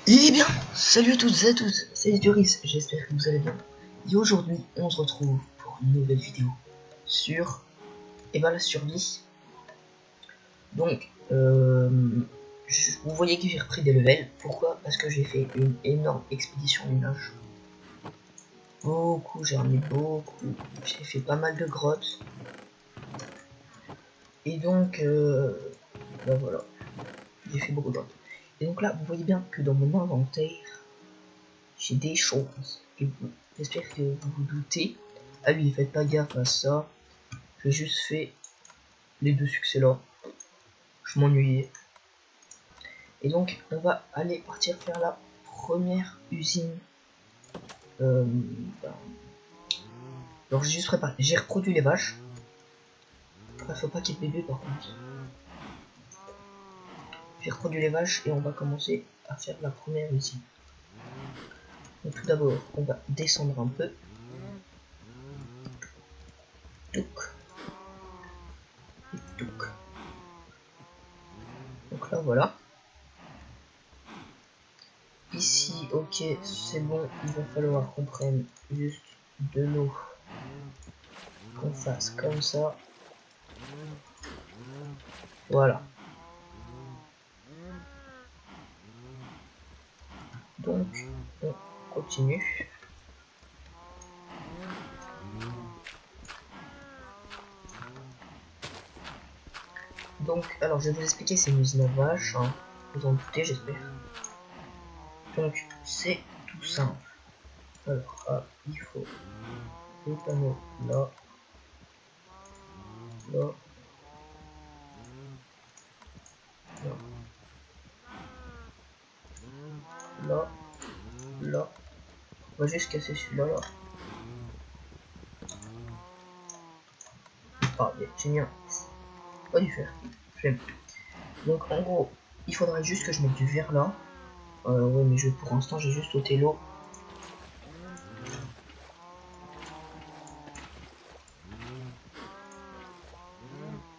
Eh bien, salut à toutes et à tous, c'est Duris, j'espère que vous allez bien. Et aujourd'hui, on se retrouve pour une nouvelle vidéo sur la survie. Donc, vous voyez que j'ai repris des levels. Pourquoi? Parce que j'ai fait une énorme expédition minage. J'ai remis beaucoup. J'ai fait pas mal de grottes. Et donc, voilà, j'ai fait beaucoup de grottes. Et donc là, vous voyez bien que dans mon inventaire, j'ai des choses. Et j'espère que vous vous doutez. Ah oui, faites pas gaffe à ça. J'ai juste fait les deux succès là. Je m'ennuyais. Et donc, on va aller partir faire la première usine. Euh, ben, alors, j'ai juste préparé. J'ai reproduit les vaches. Il faut pas qu'il y ait de bébé par contre. J'ai reproduit les vaches et on va commencer à faire la première usine. Donc, tout d'abord, on va descendre un peu. Touc. Et touc. Donc là, voilà. Ici, ok, c'est bon, il va falloir qu'on prenne juste de l'eau, qu'on fasse comme ça. Voilà. Donc, on continue. Donc, alors, je vais vous expliquer, c'est une usine à vaches, hein. Vous en doutez, j'espère. Donc, c'est tout simple. Alors, il faut des panneaux là, là, là, là, là. On va juste casser celui-là, là. Ah, j'ai mis un... Pas du fer. J'aime. Donc, en gros, il faudrait juste que je mette du verre là. Ouais, mais pour l'instant, j'ai juste ôté l'eau.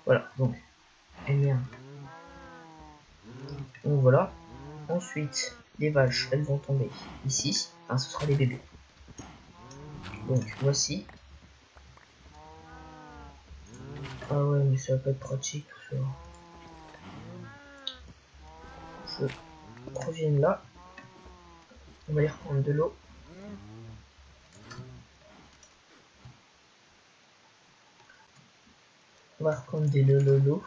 Voilà, donc, M1. Donc voilà. Ensuite, les vaches, elles vont tomber ici. Enfin, ce sera des bébés. Donc, voici. Ah ouais, mais ça va pas être pratique tout ça. Je reviens là. On va aller reprendre de l'eau. On va reprendre des l'eau.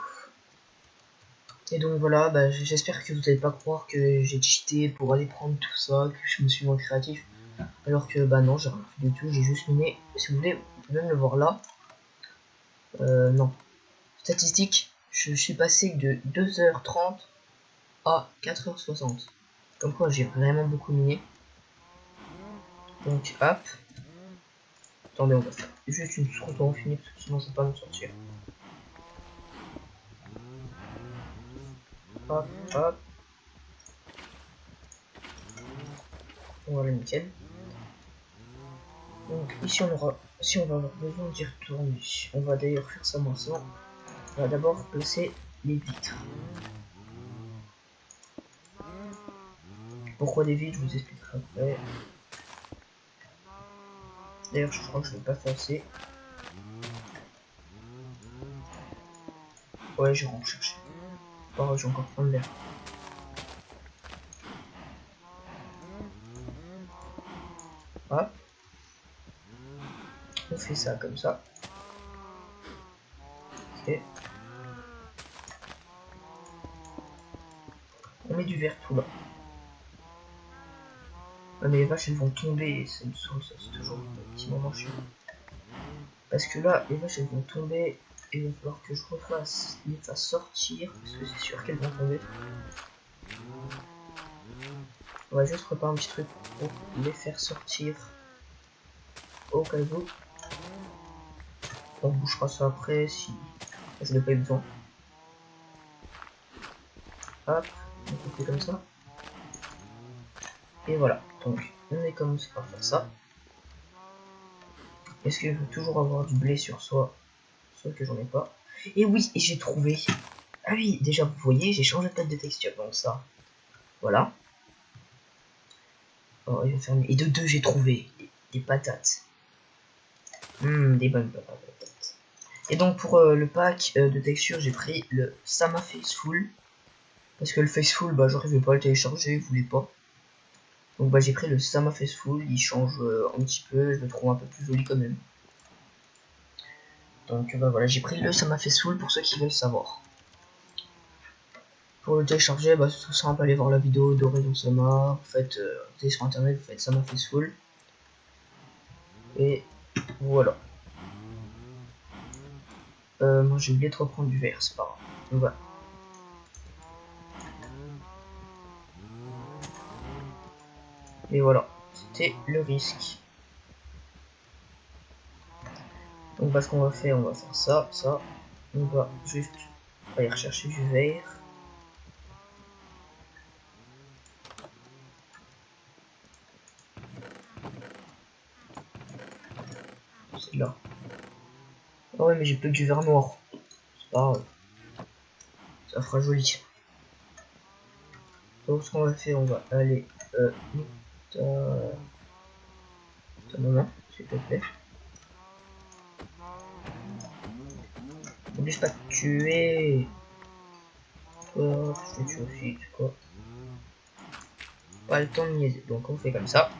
Et donc voilà, bah, j'espère que vous n'allez pas croire que j'ai cheaté pour aller prendre tout ça, que je me suis moins créatif. Alors que bah non, j'ai rien fait du tout, j'ai juste miné. Si vous voulez, vous pouvez même le voir là. Non. Statistique, je suis passé de 2h30 à 4h60. Comme quoi j'ai vraiment beaucoup miné. Donc hop. Attendez, on va faire juste une source d'eau infinie parce que sinon je vais pas m'en sortir. Hop, hop. Voilà, nickel. Donc ici on aura, si on va avoir besoin d'y retourner, on va d'ailleurs faire ça maintenant. On va d'abord placer les vitres. Pourquoi des vitres, je vous expliquerai après. D'ailleurs je crois que je vais pas faire assez. Ouais, je vais en chercher. Oh, j'ai encore plein de l'air. Hop. On fait ça comme ça. Ok. On met du verre tout là. Ah, mais les vaches elles vont tomber et ça me saoule, ça c'est toujours un petit moment chiant. Parce que là, les vaches elles vont tomber et il va falloir que je refasse les fasse sortir parce que c'est sûr qu'elles vont tomber. On va juste préparer un petit truc pour les faire sortir au cas où. On bouchera ça après si je n'ai pas eu besoin. Hop, on fait comme ça. Et voilà, donc on est commencé par faire ça. Est-ce que je veux toujours avoir du blé sur soi? Sauf que j'en ai pas. Et oui, et j'ai trouvé. Ah oui, déjà vous voyez, j'ai changé de tête de texture, donc ça. Voilà. Oh, ils vont fermer. Et de deux, j'ai trouvé des patates. Des bonnes patates. Et donc pour le pack de texture, j'ai pris le Sama Faceful. Parce que le Faceful, bah j'arrivais pas à le télécharger, je voulais pas. Donc bah j'ai pris le Sama Faceful, il change un petit peu, je le trouve un peu plus joli quand même. Donc bah voilà, j'ai pris le Sama Faceful pour ceux qui veulent savoir. Pour le télécharger, bah c'est tout simple, allez voir la vidéo d'Horizon Sama, vous faites, vous allez sur internet, vous faites Sama Faceful. Et voilà. Moi j'ai oublié de reprendre du verre, c'est pas grave. Donc voilà. Et voilà, c'était le risque. Donc bah ce qu'on va faire, on va faire ça, ça. On va juste aller rechercher du verre. C'est là. Ah ouais, mais j'ai plus que du verre noir. C'est pas grave. Ça fera joli. Donc ce qu'on va faire, on va aller ta maman, s'il te plaît. N'oublie pas de tuer. Toi, je vais tuer aussi, tu quoi. Pas le temps de niaiser, donc on fait comme ça.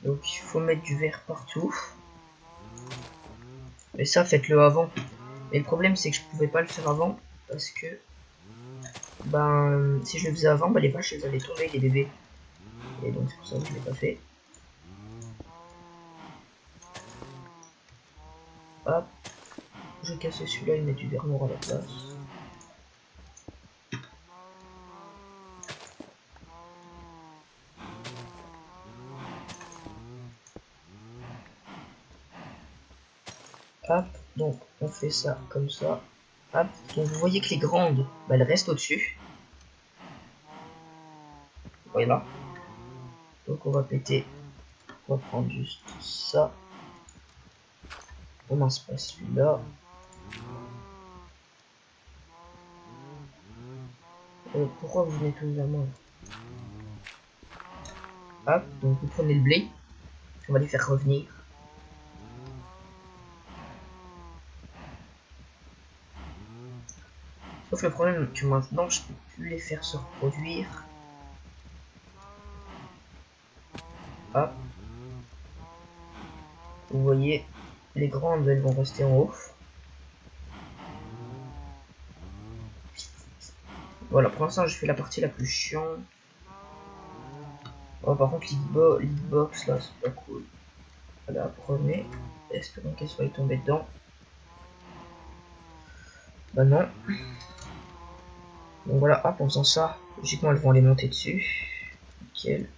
Donc il faut mettre du verre partout. Mais ça, faites-le avant. Mais le problème, c'est que je pouvais pas le faire avant. Parce que, ben, si je le faisais avant, bah, les vaches, elles allaient tomber, les bébés. Et donc, c'est pour ça que je l'ai pas fait. Hop. Je vais casser celui-là et mettre du verre noir à la place. Hop. Donc, on fait ça comme ça. Hop. Donc, vous voyez que les grandes, bah, elles restent au-dessus. Voilà. Donc, on va péter. On va prendre juste ça. On mince pas celui-là. Pourquoi vous venez tous à moi? Hop, donc vous prenez le blé. On va les faire revenir. Sauf le problème que maintenant je peux plus les faire se reproduire. Hop. Vous voyez, les grandes elles vont rester en haut. Voilà, pour l'instant je fais la partie la plus chiante. Oh, par contre l'hitbox là c'est pas cool. Voilà, prenez. Espérons qu'elle soit tombée dedans. Bah non. Donc voilà, hop, en faisant ça, logiquement elles vont aller monter dessus. Nickel.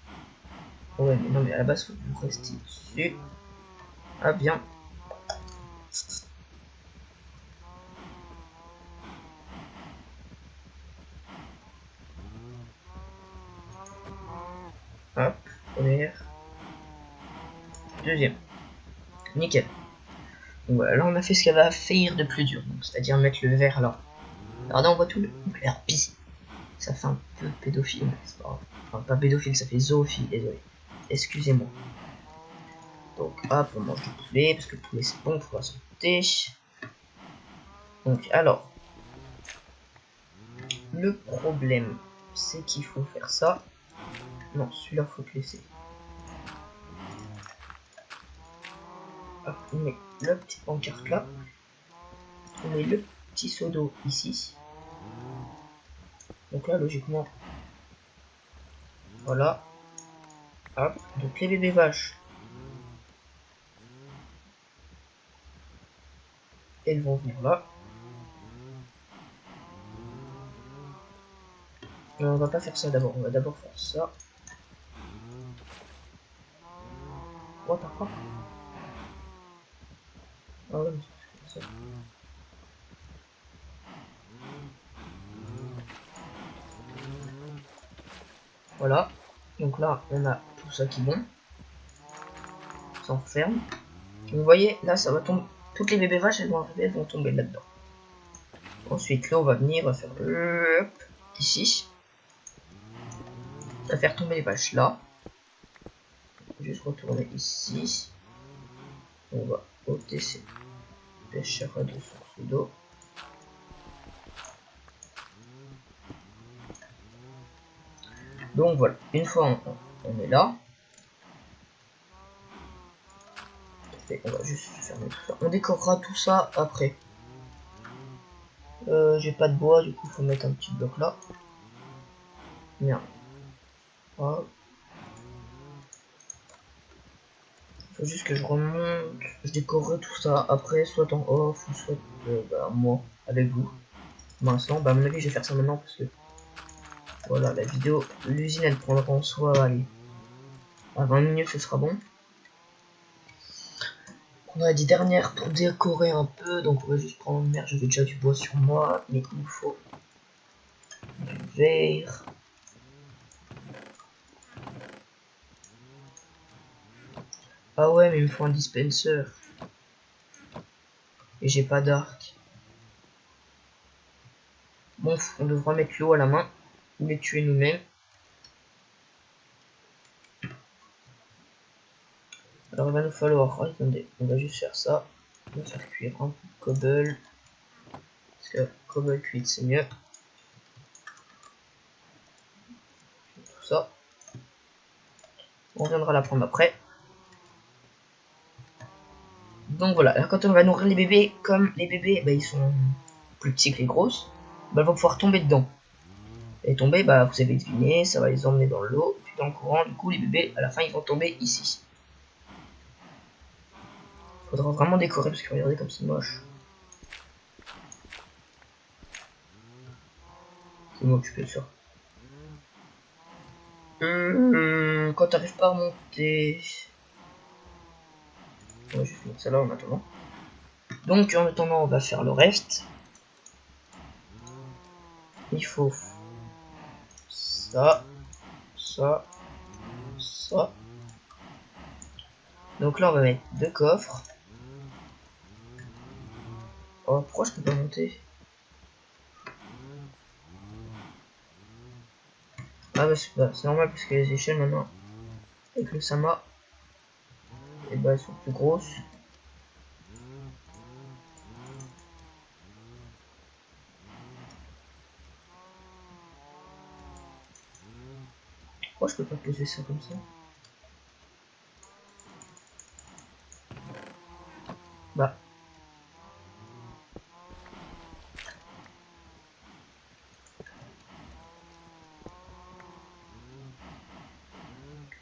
Ouais, mais non, mais à la base, faut que vous restiez dessus. Ah, bien. Hop, première. Deuxième. Nickel. Donc voilà, là on a fait ce qu'elle va faire de plus dur, c'est-à-dire mettre le verre là. Alors là on voit tout le verre pis. Ça fait un peu pédophile, mais c'est pas grave. Enfin, pas pédophile, ça fait zoophile, désolé. Excusez-moi. Donc hop, on mange du poulet, parce que le poulet c'est bon pour la santé. Donc alors, le problème, c'est qu'il faut faire ça. Non, celui-là faut le laisser. Hop, on met le petit pancarte là. On met le petit seau d'eau ici. Donc là, logiquement, voilà. Hop, donc les bébés vaches, elles vont venir là. Non, on va pas faire ça d'abord, on va d'abord faire ça. What the fuck? Ah ouais, mais c'est ça. Voilà. Donc là, on a tout ça qui est bon. Ça enferme. Vous voyez, là, ça va tomber. Toutes les bébés vaches, elles vont arriver, elles vont tomber là-dedans. Ensuite, là, on va venir, on va faire ici. On va faire tomber les vaches là. Juste retourner ici. On va ôter ces pêcheurs de source d'eau. Donc voilà, une fois on est là. Et on va juste fermer tout ça. On décorera tout ça après. J'ai pas de bois, du coup faut mettre un petit bloc là. Merde. Voilà. Faut juste que je remonte. Je décorerai tout ça après, soit en off ou soit moi avec vous. Pour l'instant, à mon avis, je vais faire ça maintenant parce que voilà, la vidéo, l'usine elle prendra en soi, allez, à 20 minutes ce sera bon. On a 10 dernières pour décorer un peu, donc on va juste prendre, merde, j'avais déjà du bois sur moi, mais il nous faut du verre. Ah ouais, mais il me faut un dispenser. Et j'ai pas d'arc. Bon, on devra mettre l'eau à la main, ou les tuer nous-mêmes. Alors il va nous falloir, attendez, on va juste faire ça. On va faire cuire un peu de cobble. Parce que cobble cuite c'est mieux. Tout ça. On viendra la prendre après. Donc voilà, là, quand on va nourrir les bébés, comme les bébés bah, ils sont plus petits que les grosses, bah, ils vont pouvoir tomber dedans. Et tomber, bah, vous avez deviné, ça va les emmener dans l'eau, puis dans le courant, du coup les bébés à la fin ils vont tomber ici. Faudra vraiment décorer parce que regardez comme c'est moche. Je vais m'occuper de ça. Quand t'arrives pas à monter... On va juste mettre ça là en attendant. Donc en attendant on va faire le reste. Il faut ça, ça, ça. Donc là on va mettre 2 coffres. Oh pourquoi je peux pas monter? Ah bah c'est normal parce que les échelles maintenant avec le Sama et bah elles sont plus grosses. Pourquoi je peux pas poser ça comme ça? Bah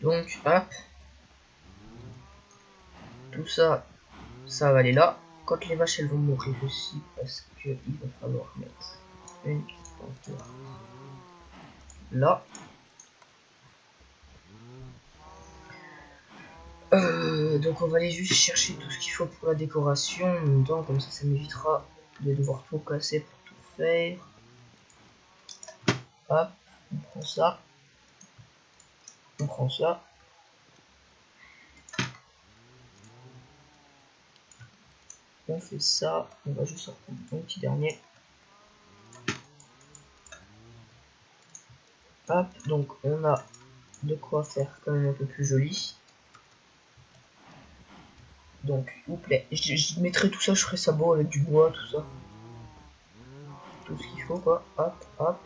donc hop, tout ça, ça va aller là. Quand les vaches elles vont mourir aussi parce que il va falloir mettre une petite là. Donc on va aller juste chercher tout ce qu'il faut pour la décoration en même temps, comme ça m'évitera de devoir tout casser pour tout faire. Hop, on prend ça. On prend ça. On fait ça. On va juste reprendre un petit dernier. Hop, donc on a de quoi faire quand même un peu plus joli. Donc, s'il vous plaît, je mettrai tout ça, je ferai ça beau avec du bois, tout ça. Tout ce qu'il faut, quoi. Hop, hop.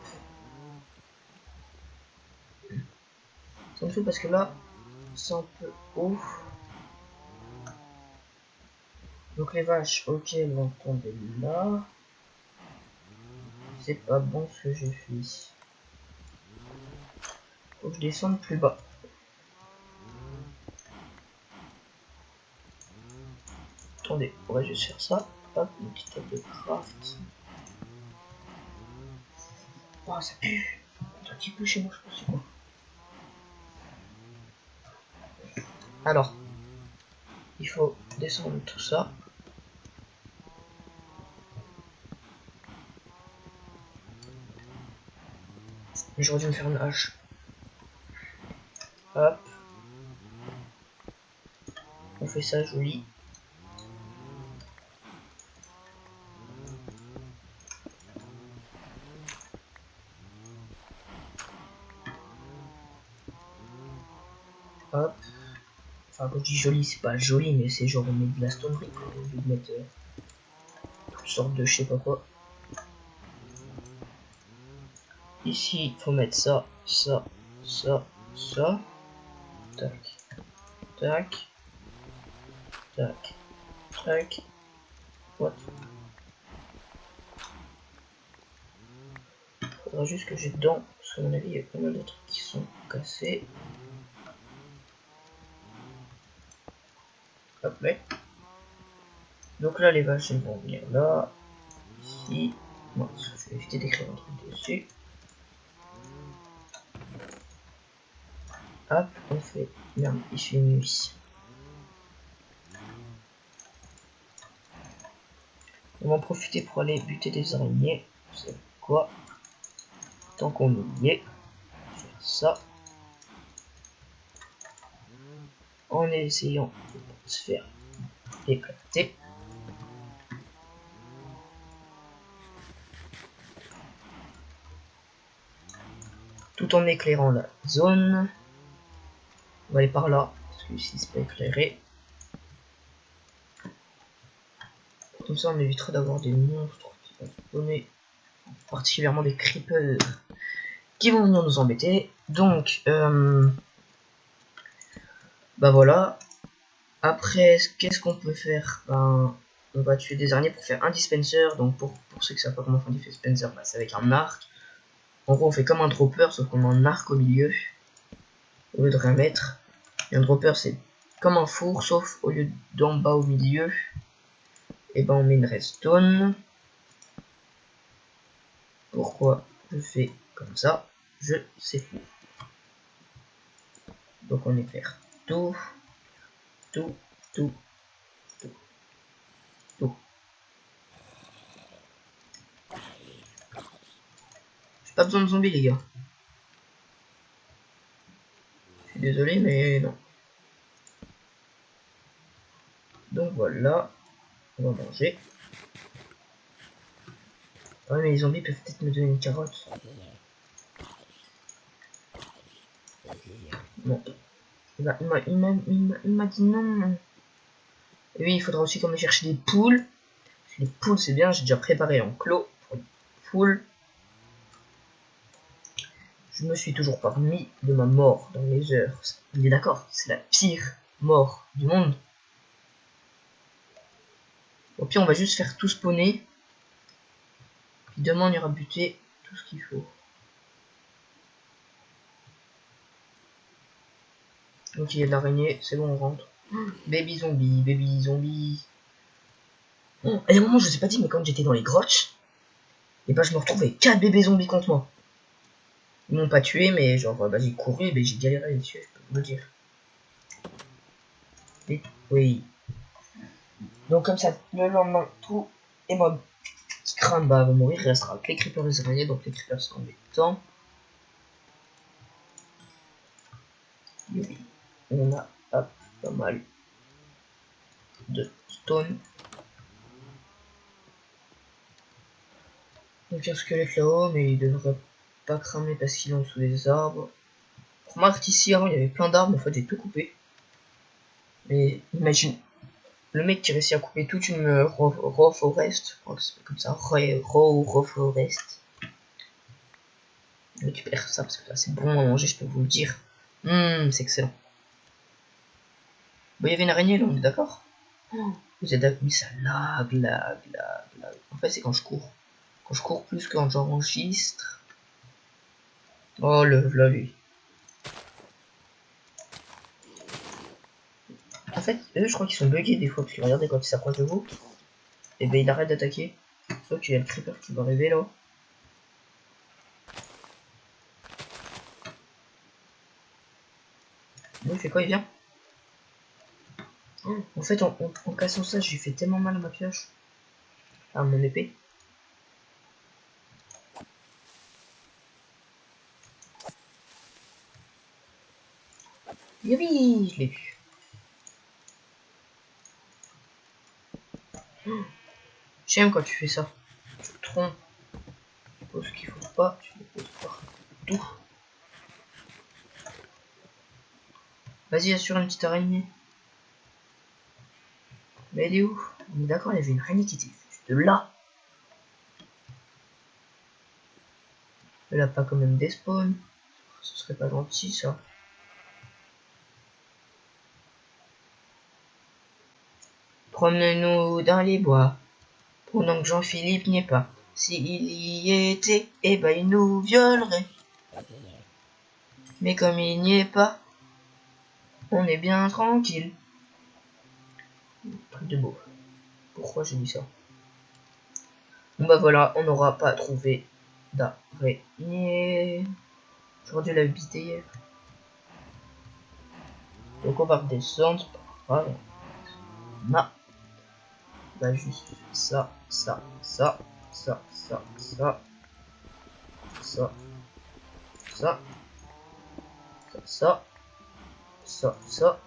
Ça me fait parce que là, c'est un peu haut. Donc les vaches, ok, elles vont tomber là. C'est pas bon ce que j'ai fait. Faut que je descende plus bas. Attendez, on va juste faire ça. Hop, une petite table de craft. Oh, ça pue. Un petit peu chez moi, je pense. Quoi. Alors, il faut descendre tout ça. J'aurais dû me faire une hache. Hop. On fait ça joli. Hop. Enfin, quand je dis joli, c'est pas joli, mais c'est genre on met de la stonerie, quoi. Au lieu de mettre toutes sortes de je sais pas quoi. Ici, il faut mettre ça, ça, ça, ça. Tac, tac, tac, tac. What? Faudra juste que j'ai dedans, parce qu'à mon avis, il y a pas mal de trucs qui sont cassés. Hop, mais. Donc là, les vaches, elles vont venir là, ici. Bon, je vais éviter d'écrire un truc dessus. Hop, on fait. Merde, il fait nuit. On va en profiter pour aller buter des araignées. C'est quoi? Tant qu'on y est, faire ça. En essayant de pas se faire éclater. Tout en éclairant la zone. On va aller par là, parce que ici c'est pas éclairé. Comme ça on évitera d'avoir des monstres qui vont spawner, particulièrement des creepers qui vont venir nous embêter. Donc, bah voilà. Après, qu'est-ce qu'on peut faire? Ben, on va tuer des araignées pour faire un dispenser. Donc pour ceux qui savent pas comment faire un dispenser, bah, c'est avec un arc. En gros, on fait comme un dropper, sauf qu'on a un arc au milieu, au lieu de rien mettre. Et un dropper, c'est comme un four, sauf au lieu d'en bas au milieu, et ben on met une redstone. Pourquoi je fais comme ça? Je sais pas. Donc on éclaire tout, tout, tout, tout, tout. J'ai pas besoin de zombies, les gars. Je suis désolé, mais non. Donc voilà, on va manger. Ouais, mais les zombies peuvent peut-être me donner une carotte. Bon. Il m'a dit non. Et oui, il faudra aussi qu'on aille chercher des poules. Les poules, c'est bien, j'ai déjà préparé l'enclos pour les poules. Je me suis toujours pas remis de ma mort dans les heures. Il est d'accord, c'est la pire mort du monde. Au pire, on va juste faire tout spawner. Puis demain, on ira buter tout ce qu'il faut. Donc, il y a de l'araignée, c'est bon, on rentre. Baby zombie, baby zombie. Oh, et à un moment, je vous ai pas dit, mais quand j'étais dans les grottes, et ben je me retrouvais avec 4 bébés zombies contre moi. Ils m'ont pas tué, mais genre, bah, j'ai couru et ben, j'ai galéré à les tuer, je peux vous le dire. Et, oui. Donc, comme ça, le lendemain, tout est mode qui crame, bah, va mourir. Il restera que les creepers et les araignées, donc les creepers sont embêtants. Oui. On a hop, pas mal de stone. Donc, il y a un squelette là-haut, mais il devrait pas cramer parce qu'il est en dessous des arbres. Remarque ici, avant, il y avait plein d'arbres, en fait, j'ai tout coupé. Mais imagine, le mec qui réussit à couper toute une raw forest, je crois que c'est comme ça, raw forest. Je récupère ça parce que là c'est bon à manger, je peux vous le dire. C'est excellent. Bon, il y avait une araignée là, on est d'accord? Vous êtes d'accord? Mais ça lag. En fait, c'est quand je cours. Quand je cours plus que quand j'enregistre. Oh, le voilà lui. En fait, eux, je crois qu'ils sont buggés des fois, parce que regardez, quand ils s'approchent de vous, et ben il arrête d'attaquer. Sauf qu'il y a le creeper qui va arriver là. Bon, il fait quoi? Il vient? En fait, en cassant ça, j'ai fait tellement mal à ma pioche. À mon épée. Oui, je l'ai vu. J'aime quand tu fais ça. Tu te trompes. Tu poses ce qu'il faut pas, tu le poses partout. Vas-y, assure une petite araignée. Mais elle est où? On est d'accord, il y avait une araignée qui était juste là. Elle a pas quand même des spawns. Ce serait pas gentil ça. Promenons-nous dans les bois, pendant que Jean-Philippe n'y est pas. S'il y était, eh ben il nous violerait. Mais comme il n'y est pas, on est bien tranquille. Truc de beau. Pourquoi j'ai dit ça? Bon bah voilà, on n'aura pas trouvé d'araignée. J'aurais dû l'habiter hier. Donc on va redescendre, c'est pas grave. Bah juste ça, ça, ça, ça, ça, ça, ça, ça, ça, ça, ça.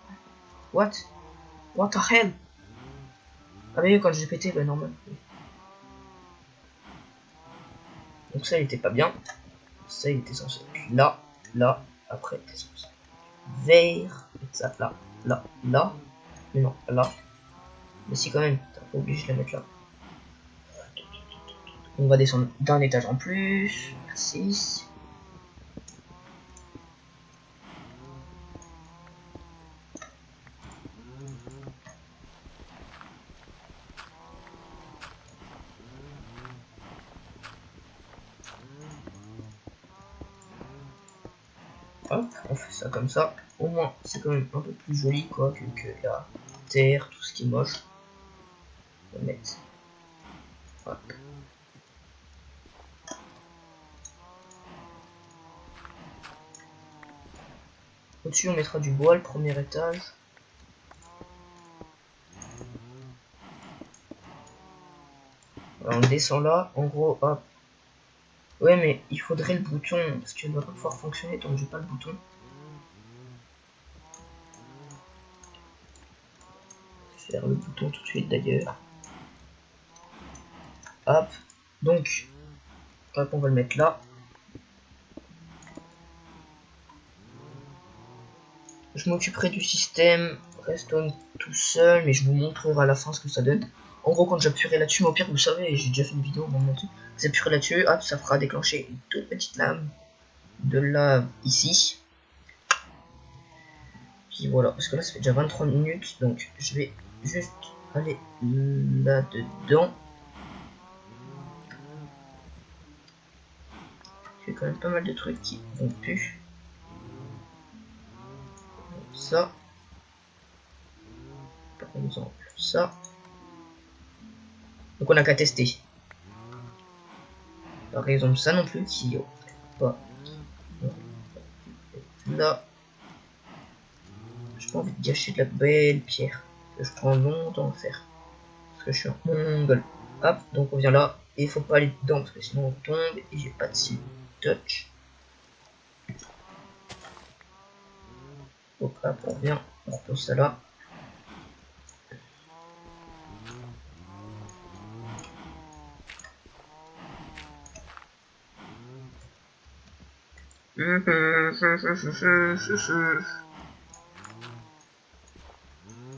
What? What the hell? Ah mais quand j'ai pété, bah normal. Donc ça il était pas bien. Ça il était censé être là, là, après il était censé être vert, ça là, là, là. Mais non, là. Mais si quand même, t'es pas obligé de la mettre là. On va descendre d'un étage en plus. Merci. Hop, on fait ça comme ça. Au moins, c'est quand même un peu plus joli, quoi, que la terre, tout ce qui est moche. On va mettre. Hop. Au-dessus, on mettra du bois, le premier étage. Alors, on descend là, en gros, hop. Ouais, mais il faudrait le bouton, parce qu'il ne va pas pouvoir fonctionner tant que j'ai pas le bouton. Je vais faire le bouton tout de suite d'ailleurs. Hop. Donc, hop, on va le mettre là. Je m'occuperai du système Redstone tout seul, mais je vous montrerai à la fin ce que ça donne. En gros, quand j'appuierai là-dessus, mais au pire, vous savez, j'ai déjà fait une vidéo là-dessus. Vous appuierez là-dessus, hop, ça fera déclencher une toute petite lame de lave ici. Puis voilà, parce que là, ça fait déjà 23 minutes, donc je vais juste aller là-dedans. J'ai quand même pas mal de trucs qui vont plus. Ça. Par exemple, ça. Donc on a qu'à tester. Par exemple, ça non plus, qui pas. Là. J'ai pas envie de gâcher de la belle pierre. Que je prends longtemps à faire. Parce que je suis un mongol. Hop, donc on vient là. Et il faut pas aller dedans parce que sinon on tombe. Et j'ai pas de silk touch. Donc hop, on revient. On repose ça là.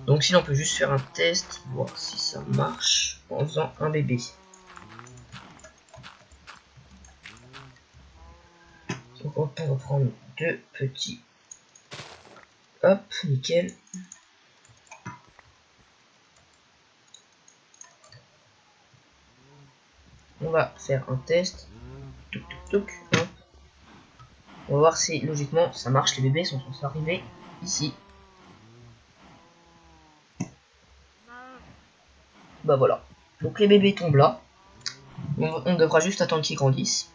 Donc sinon on peut juste faire un test, voir si ça marche en faisant un bébé. Donc on va prendre deux petits. Hop, nickel. On va faire un test. Touc, touc, touc, hop. On va voir si logiquement ça marche, les bébés sont censés arriver ici. Bah voilà. Donc les bébés tombent là. On devra juste attendre qu'ils grandissent.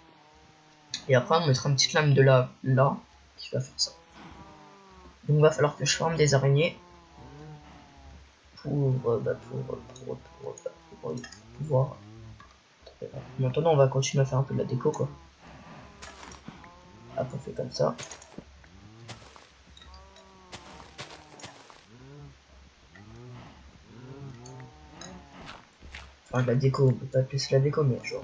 Et après on mettra une petite lame de lave là qui va faire ça. Donc il va falloir que je forme des araignées pour pouvoir. Maintenant on va continuer à faire un peu de la déco quoi. Hop, on fait comme ça. Enfin, de la déco, on peut pas appeler ça la déco, mais genre,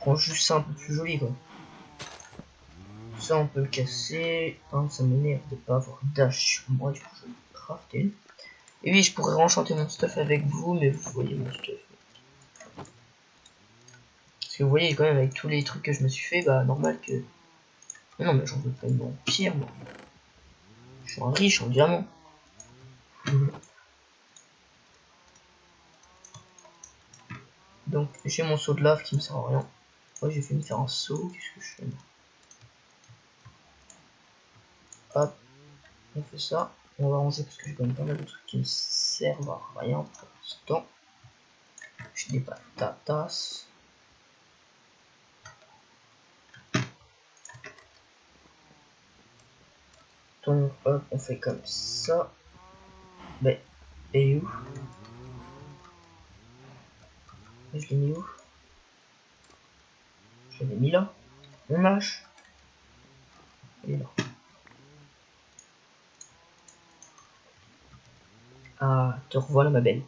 rend juste ça un peu plus joli, quoi. Ça, on peut le casser. Hein, ça m'énerve de pas avoir dash sur moi, du coup, je vais le crafter. Et oui, je pourrais enchanter mon stuff avec vous, mais vous voyez mon stuff. Parce que vous voyez, quand même, avec tous les trucs que je me suis fait, bah, normal que... Mais non, mais j'en veux pas une en pierre, moi. Je suis un riche en diamant. Donc, j'ai mon seau de lave qui me sert à rien. Moi, j'ai fait me faire un seau. Qu'est-ce que je fais? Hop, on fait ça. On va ranger parce que j'ai quand même pas mal de trucs qui me servent à rien pour l'instant. J'ai des patatas. Donc, hop, on fait comme ça. Mais, et où? Je l'ai mis où? Je l'avais mis là. Mon hache. Elle est là. Ah, te revoilà ma belle.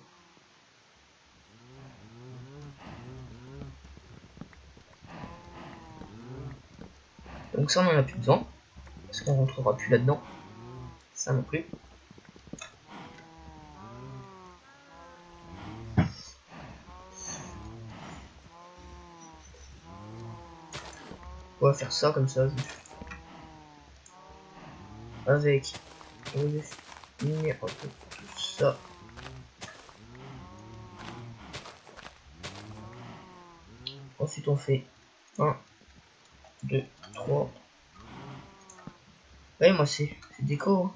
Donc ça, on en a plus besoin. Parce qu'on rentrera plus là-dedans. Ça non plus. On va faire ça comme ça, juste. Avec. On va finir un peu tout ça. Ensuite, on fait 1, 2, 3. Ouais, moi, c'est déco. Hein.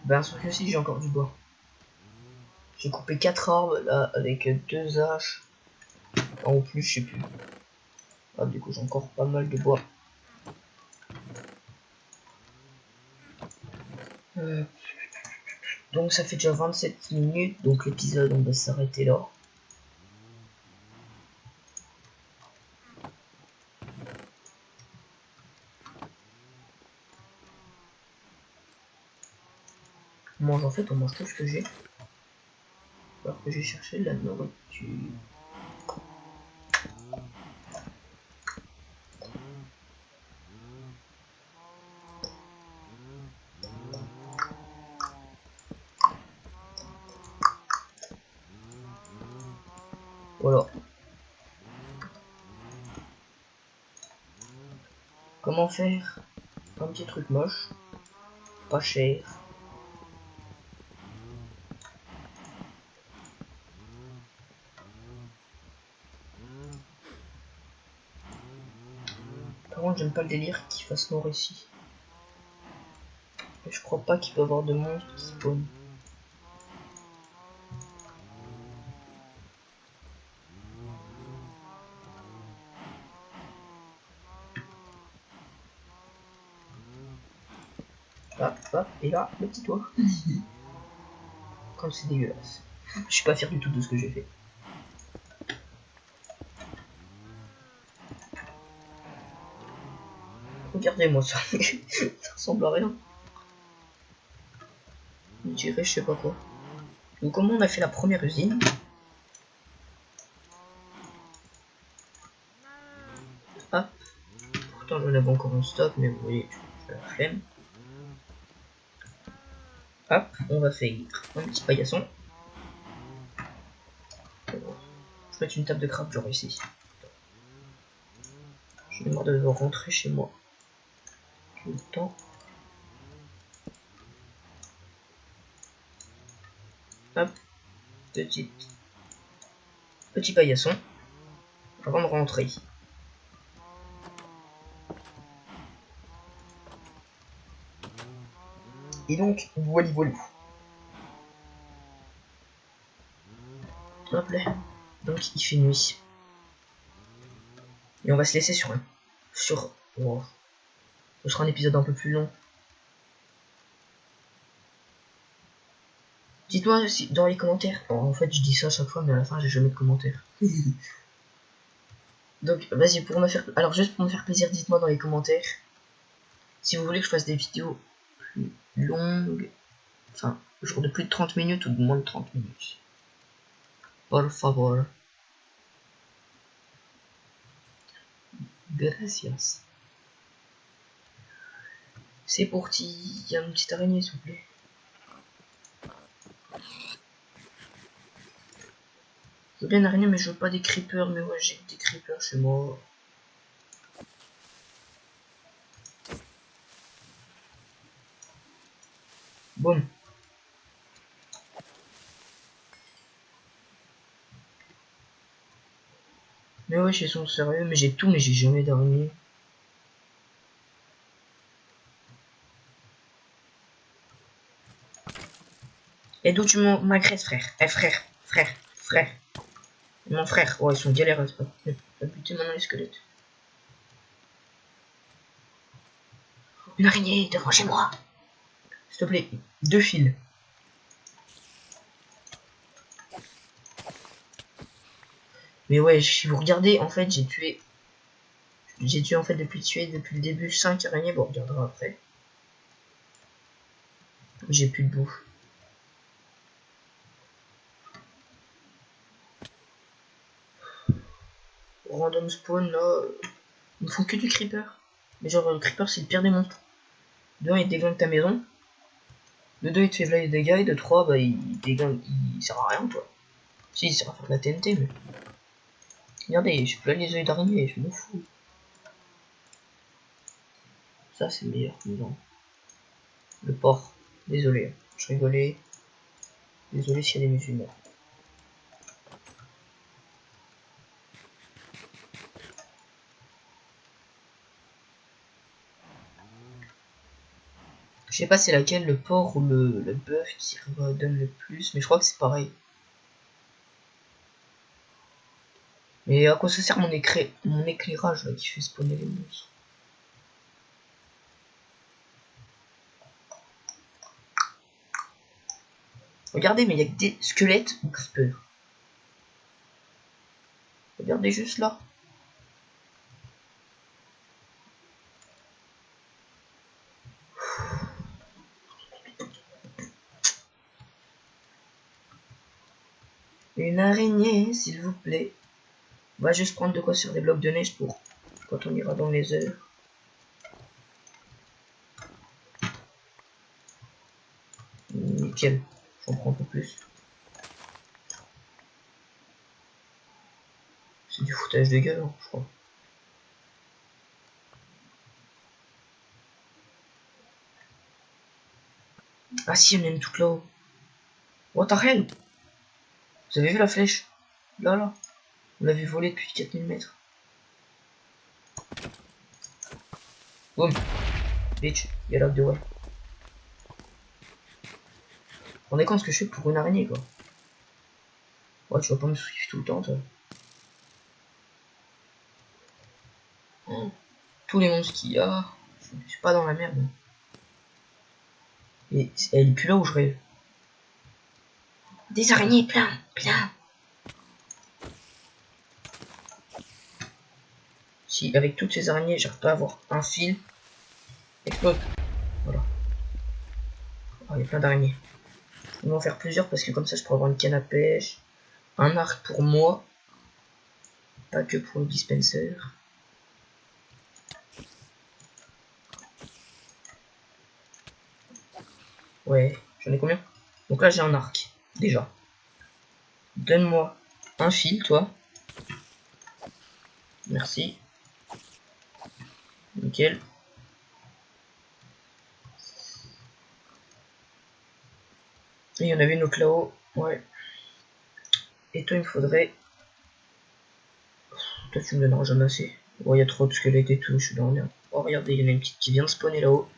Ben, sauf que si j'ai encore du bois. J'ai coupé 4 arbres là avec 2 haches. En plus, je sais plus. Ah, du coup, j'ai encore pas mal de bois. Donc, ça fait déjà 27 minutes. Donc, l'épisode, on va s'arrêter là. On mange en fait, on mange tout ce que j'ai. Alors que j'ai cherché de la nourriture. Voilà. Comment faire un petit truc moche, pas cher. Par contre, j'aime pas le délire qu'il fasse noir ici. Et je crois pas qu'il peut y avoir de monstres qui spawnent. Hop, et là, le petit toit. Comme c'est dégueulasse. Je suis pas fier du tout de ce que j'ai fait. Regardez-moi ça. Ça ressemble à rien. Je dirais je sais pas quoi. Donc comment on a fait la première usine? Hop. Pourtant j'en avais encore en stock, mais vous voyez, j'ai la flemme. Hop, on va faire un petit paillasson. Je vais mettre une table de craft genre ici. J'ai marre de devoir rentrer chez moi tout le temps. Hop, petit paillasson avant de rentrer. Et donc, voilà. Hop là. Donc, il fait nuit. Et on va se laisser sur un... Wow. Ce sera un épisode un peu plus long. Dites-moi si, dans les commentaires. Bon, en fait, je dis ça à chaque fois, mais à la fin, j'ai jamais de commentaires. Donc, vas-y, pour me faire... Alors, juste pour me faire plaisir, dites-moi dans les commentaires si vous voulez que je fasse des vidéos plus longues Enfin, genre de plus de 30 minutes ou de moins de 30 minutes. Por favor. Gracias. C'est parti. Il y a une petite araignée, s'il vous plaît. Je veux bien une araignée, mais je veux pas des creepers. Mais ouais, j'ai des creepers chez moi. Bon. Mais ouais, ils sont sérieux. Mais j'ai tout, mais j'ai jamais d'araignée. Et d'où tu m'agresses, frère? Eh, frère. Mon frère. Oh, ils sont galères, c'est pas buter maintenant les squelettes. Une araignée devant chez moi. S'il te plaît, 2 fils. Mais ouais, si vous regardez, en fait, j'ai tué en fait depuis le début 5 araignées. Bon, on regardera après. J'ai plus de bouffe. Random spawn là, ils ne font que du creeper. Mais genre, le creeper c'est le pire des monstres. De 1, il déglingue ta maison. De 2, il te fait des dégâts. Et de 3, bah il déglingue, il sert à rien quoi. Si, il sert à faire de la TNT, mais. Regardez, je plein les œufs d'araignée, je m'en fous. Ça c'est meilleur, non. Le porc. Désolé, je rigolais. Désolé s'il y a des musulmans. Je sais pas c'est laquelle, le porc ou le bœuf qui donne le plus, mais je crois que c'est pareil. Mais à quoi ça sert mon éclairage là qui fait spawner les monstres? Regardez, mais il y a que des squelettes ou creepers. Regardez juste là. Une araignée, s'il vous plaît. On va juste prendre de quoi sur des blocs de neige pour quand on ira dans les heures. Nickel. J'en prends un peu plus. C'est du foutage de gueule, hein, je crois. Ah si, on est tout là-haut. What the hell? Vous avez vu la flèche? Là. On l'a vu voler depuis 4000 mètres. Boum. Bitch, get out the way. On est compte ce que je fais pour une araignée, quoi. Ouais, tu vas pas me suivre tout le temps, toi. Oh. Tous les monstres qu'il y a. Je suis pas dans la merde. Et elle est plus là où je rêve. Des araignées, plein. Si avec toutes ces araignées, j'arrive pas à avoir un fil. Explose. Voilà. Oh, il y a plein d'araignées. On va en faire plusieurs parce que comme ça, je pourrais avoir une canne à pêche. Un arc pour moi. Pas que pour le dispenser. Ouais, j'en ai combien? Donc là, j'ai un arc. Déjà. Donne-moi un fil, toi. Merci. Nickel. Et il y en avait une autre là-haut. Ouais. Et toi, il me faudrait... Toi, tu me donneras jamais assez. Oh, il y a trop de squelettes et tout, je suis dans l'air. Oh, regardez, il y en a une petite qui vient de spawner là-haut.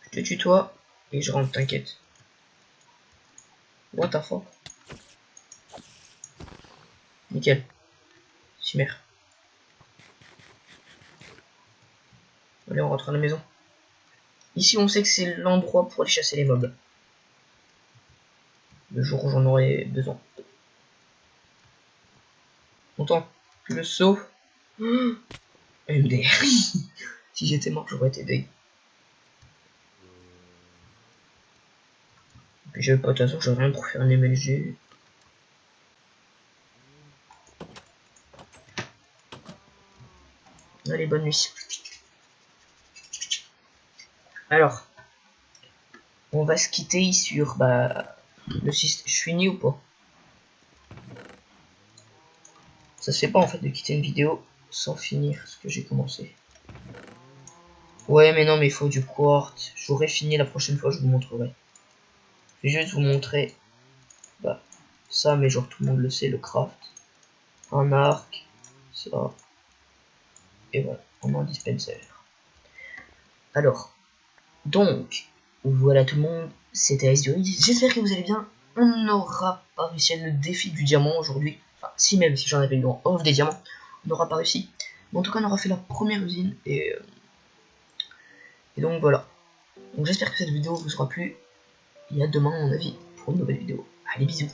Je te tutoie et je rentre, t'inquiète. What the fuck? Nickel. Super. Allez, on rentre à la maison. Ici, on sait que c'est l'endroit pour aller chasser les mobs. Le jour où j'en aurai besoin. Content. Tu le sauves. MDR. Si j'étais mort, j'aurais été deg. Puis j'avais pas de toute façon, j'avais rien pour faire un MLG. Allez, bonne nuit. Alors, on va se quitter sur le système. Je suis fini ou pas? Ça se fait pas en fait de quitter une vidéo sans finir ce que j'ai commencé. Ouais, mais non, mais il faut du quartz. J'aurai fini la prochaine fois, je vous montrerai. Je vais juste vous montrer ça, mais genre tout le monde le sait, le craft. Un arc, ça. Et voilà, on a un dispenser. Alors, donc, voilà tout le monde, c'était Ice Dury. J'espère que vous allez bien. On n'aura pas réussi à le défi du diamant aujourd'hui. Enfin, si même, si j'en avais eu en off des diamants, on n'aura pas réussi. Mais en tout cas, on aura fait la première usine. Et donc voilà. Donc j'espère que cette vidéo vous aura plu. Et à demain, à mon avis, pour une nouvelle vidéo. Allez, bisous.